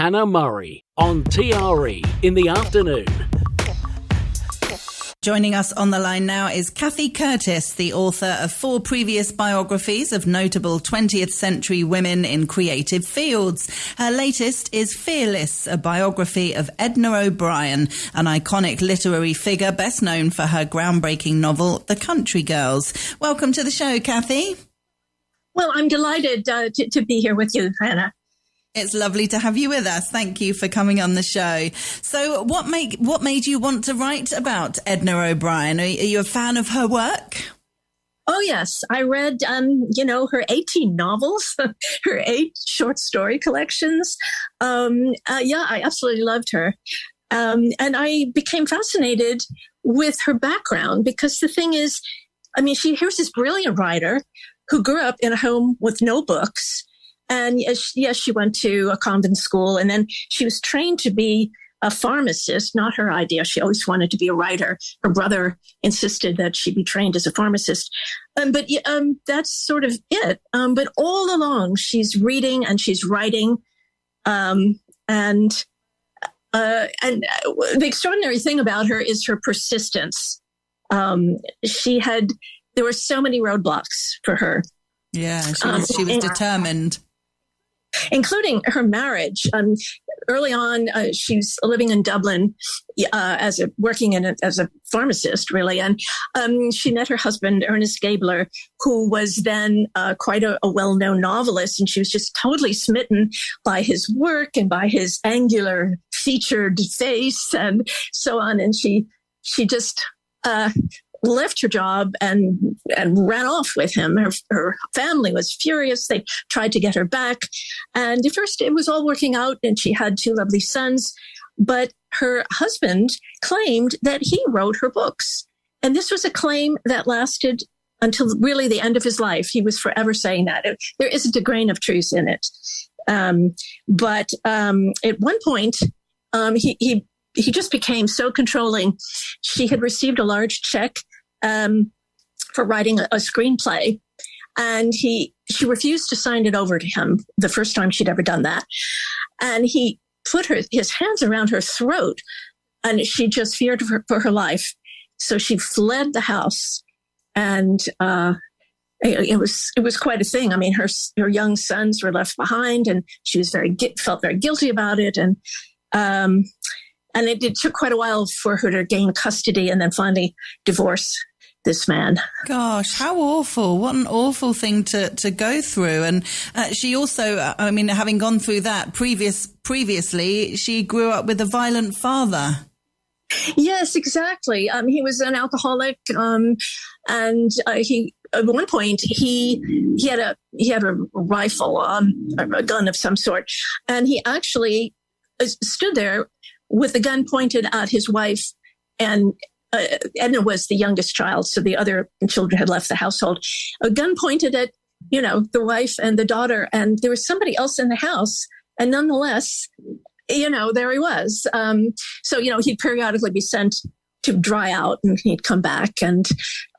Hannah Murray on TRE in the afternoon. Joining us on the line now is Cathy Curtis, the author of 4 previous biographies of notable 20th century women in creative fields. Her latest is Fearless, a biography of Edna O'Brien, an iconic literary figure best known for her groundbreaking novel, The Country Girls. Welcome to the show, Cathy. Well, I'm delighted to be here with you, Hannah. It's lovely to have you with us. Thank you for coming on the show. So what made you want to write about Edna O'Brien? Are you a fan of her work? Oh, yes. I read, her 18 novels, her 8 short story collections. I absolutely loved her. And I became fascinated with her background because the thing is, here's this brilliant writer who grew up in a home with no books. And yes, she went to a convent school, and then she was trained to be a pharmacist, not her idea. She always wanted to be a writer. Her brother insisted that she be trained as a pharmacist. But that's sort of it. But all along, she's reading and she's writing. And the extraordinary thing about her is her persistence. There were so many roadblocks for her. Yeah, she was determined. Including her marriage. Early on, she was living in Dublin working as a pharmacist, really. And she met her husband, Ernest Gabler, who was then quite a well-known novelist. And she was just totally smitten by his work and by his angular, featured face and so on. And she just left her job and ran off with him. Her family was furious. They tried to get her back. And at first it was all working out and she had 2 lovely sons. But her husband claimed that he wrote her books. And this was a claim that lasted until really the end of his life. He was forever saying that. There isn't a grain of truth in it. But at one point, he just became so controlling. She had received a large check for writing a screenplay, and she refused to sign it over to him the first time she'd ever done that. And he put his hands around her throat, and she just feared for her life. So she fled the house, and it was quite a thing. Her young sons were left behind, and she was felt very guilty about it, and it took quite a while for her to gain custody and then finally divorce this man. Gosh, how awful. What an awful thing to go through. And she also, having gone through that previously, she grew up with a violent father. Yes, exactly. He was an alcoholic. And he, at one point, he had a rifle, a gun of some sort. And he actually stood there with the gun pointed at his wife, and Edna was the youngest child, so the other children had left the household. A gun pointed at, the wife and the daughter, and there was somebody else in the house, and nonetheless, there he was. So he'd periodically be sent to dry out, and he'd come back, and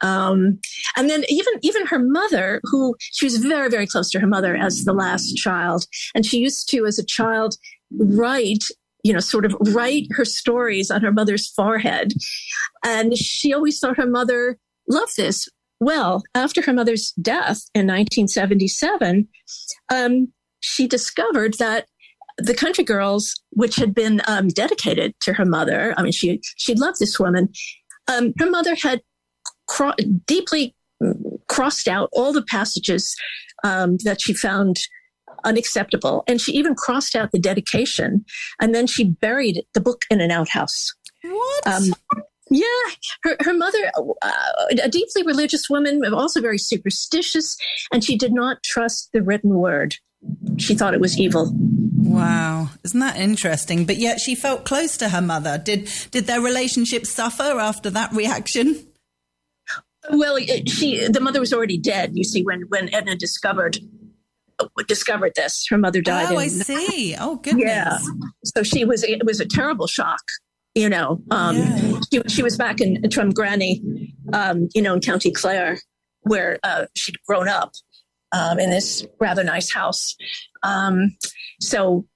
then even her mother, who she was very, very close to her mother as the last child, and she used to, as a child, write her stories on her mother's forehead. And she always thought her mother loved this. Well, after her mother's death in 1977, she discovered that the Country Girls, which had been dedicated to her mother, she loved this woman. Her mother had deeply crossed out all the passages that she found unacceptable. And she even crossed out the dedication, and then she buried the book in an outhouse. What? Her mother, a deeply religious woman, but also very superstitious, and she did not trust the written word. She thought it was evil. Wow. Isn't that interesting? But yet she felt close to her mother. Did their relationship suffer after that reaction? Well, the mother was already dead, you see, when Edna discovered this. Her mother died. Oh, I see. Oh, goodness. Yeah. So it was a terrible shock. She was back in Drumgranny, in County Clare, where she'd grown up in this rather nice house. So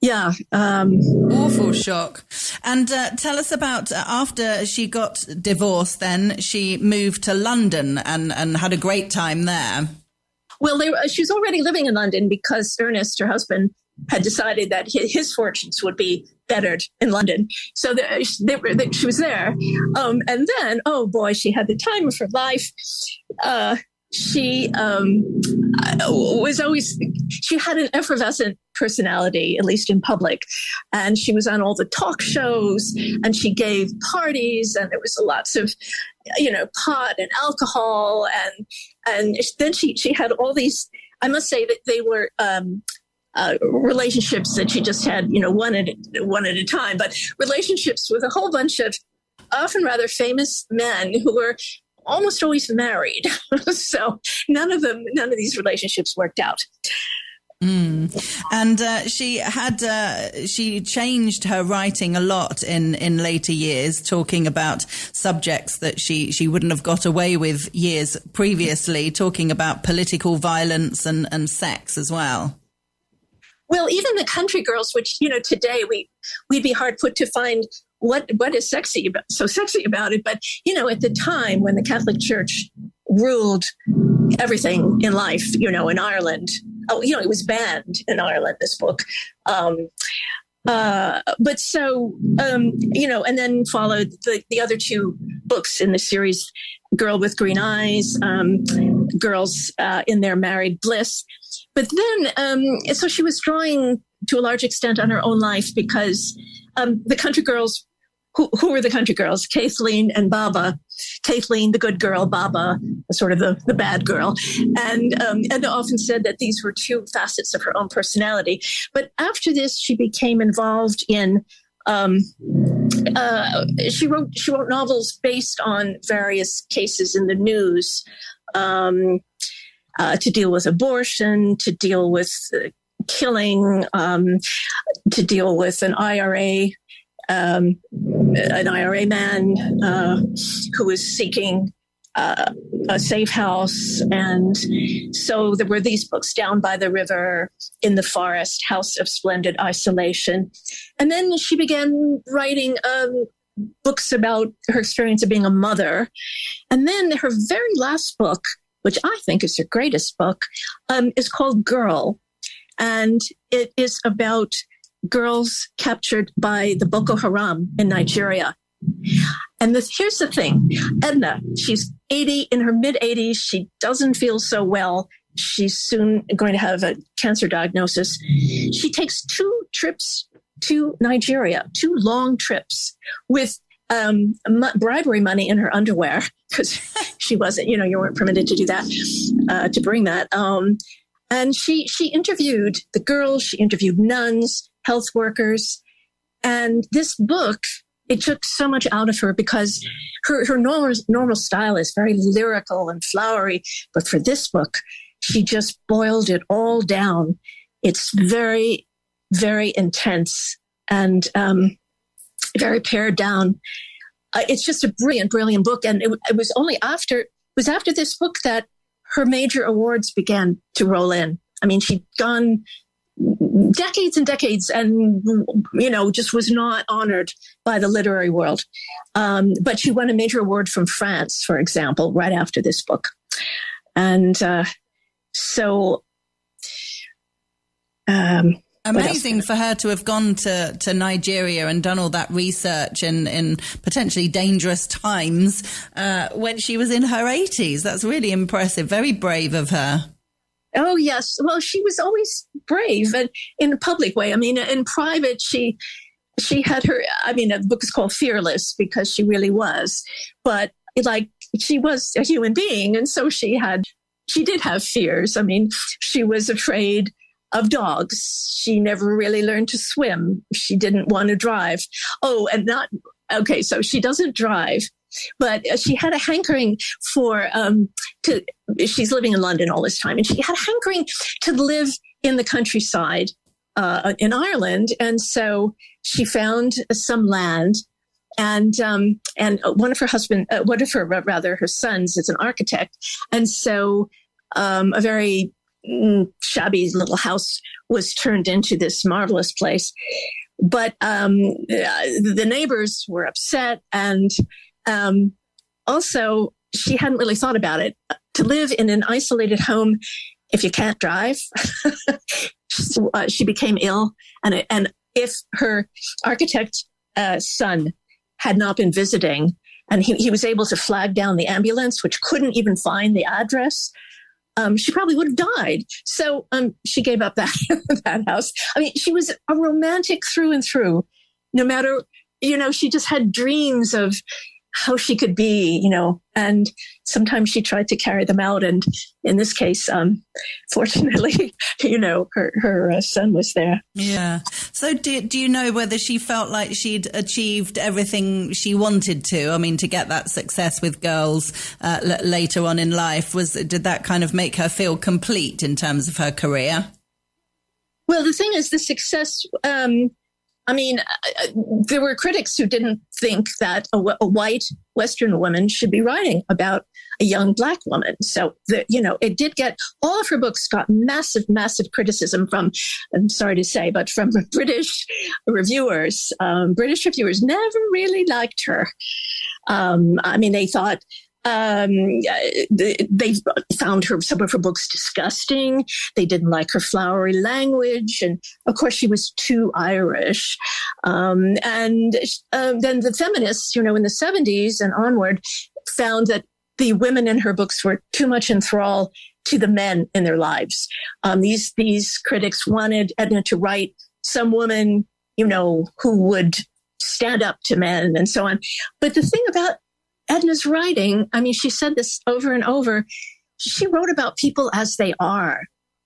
Yeah. Awful shock. And tell us about after she got divorced, then she moved to London and had a great time there. Well, she was already living in London because Ernest, her husband, had decided that his fortunes would be bettered in London. So she was there. And then, oh boy, she had the time of her life. She had an effervescent personality, at least in public. And she was on all the talk shows and she gave parties and there was lots of, pot and alcohol. And then she had all these, I must say that they were, relationships that she just had, one at a time, but relationships with a whole bunch of often rather famous men who were almost always married. So none of these relationships worked out. And she changed her writing a lot in later years, talking about subjects that she wouldn't have got away with years previously, talking about political violence and sex as well. Well, even the country girls, which, today we'd be hard put to find what is so sexy about it. But, at the time when the Catholic Church ruled everything in life, in Ireland, it was banned in Ireland, this book. But so, and then followed the other two books in the series, Girl with Green Eyes, Girls in Their Married Bliss. But then, so she was drawing to a large extent on her own life because the country girls, who were the country girls? Kathleen and Baba. Kathleen, the good girl, Baba, sort of the bad girl. And Edna often said that these were two facets of her own personality. But after this, she became involved in, she wrote novels based on various cases in the news, to deal with abortion, to deal with killing, to deal with an IRA man who was seeking a safe house. And so there were these books, Down by the River, In the Forest, House of Splendid Isolation. And then she began writing books about her experience of being a mother. And then her very last book, which I think is her greatest book, is called Girl. And it is about girls captured by the Boko Haram in Nigeria. And here's the thing. Edna, she's 80, in her mid-80s. She doesn't feel so well. She's soon going to have a cancer diagnosis. She takes 2 trips to Nigeria, 2 long trips with bribery money in her underwear, because she wasn't, you weren't permitted to do that, to bring that. And she interviewed the girls, she interviewed nuns, health workers. And this book, it took so much out of her because her normal style is very lyrical and flowery. But for this book, she just boiled it all down. It's very, very intense and very pared down. It's just a brilliant, brilliant book. And it was after this book that her major awards began to roll in. I mean, she'd gone decades and decades and, just was not honored by the literary world. But she won a major award from France, for example, right after this book. And amazing for her to have gone to Nigeria and done all that research in potentially dangerous times when she was in her 80s. That's really impressive. Very brave of her. Oh, yes. Well, she was always brave and in a public way. I mean, in private, she had the book is called Fearless because she really was. But she was a human being. And so she did have fears. I mean, she was afraid of dogs. She never really learned to swim. She didn't want to drive. Oh, and so she doesn't drive, but she had a hankering she's living in London all this time, and she had a hankering to live in the countryside in Ireland. And so she found some land, and one of her sons is an architect. And so a very shabby little house was turned into this marvelous place. But the neighbors were upset, and also she hadn't really thought about it. To live in an isolated home, if you can't drive, she became ill, and if her architect son had not been visiting, and he was able to flag down the ambulance, which couldn't even find the address, she probably would have died. So she gave up that that house. I mean, she was a romantic through and through. No matter, she just had dreams of how she could be, and sometimes she tried to carry them out. And in this case, fortunately, her son was there. Yeah. So do you know whether she felt like she'd achieved everything she wanted to? I mean, to get that success with girls later on in life, did that kind of make her feel complete in terms of her career? Well, the thing is, the success, there were critics who didn't think that a white Western woman should be writing about a young Black woman. So, it did get, all of her books got massive, massive criticism from, I'm sorry to say, but from British reviewers. British reviewers never really liked her. They thought, they found some of her books disgusting. They didn't like her flowery language. And of course, she was too Irish. And then the feminists, in the 70s and onward, found that the women in her books were too much in thrall to the men in their lives. These critics wanted Edna to write some woman, who would stand up to men and so on. But the thing about Edna's writing, she said this over and over, she wrote about people as they are.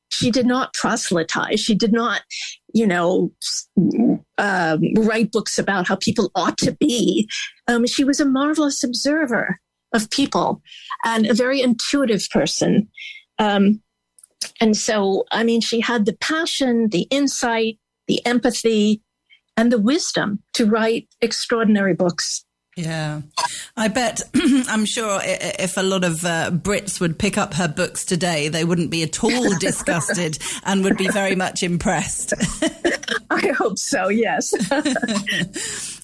She did not proselytize. She did not, write books about how people ought to be. She was a marvelous observer of people and a very intuitive person. And so, she had the passion, the insight, the empathy, and the wisdom to write extraordinary books. Yeah, I bet, I'm sure if a lot of Brits would pick up her books today, they wouldn't be at all disgusted and would be very much impressed. I hope so, yes.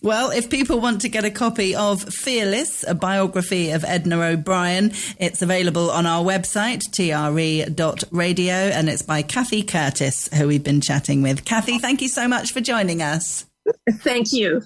Well, if people want to get a copy of Fearless, a biography of Edna O'Brien, it's available on our website, TRE.radio, and it's by Cathy Curtis, who we've been chatting with. Cathy, thank you so much for joining us. Thank you.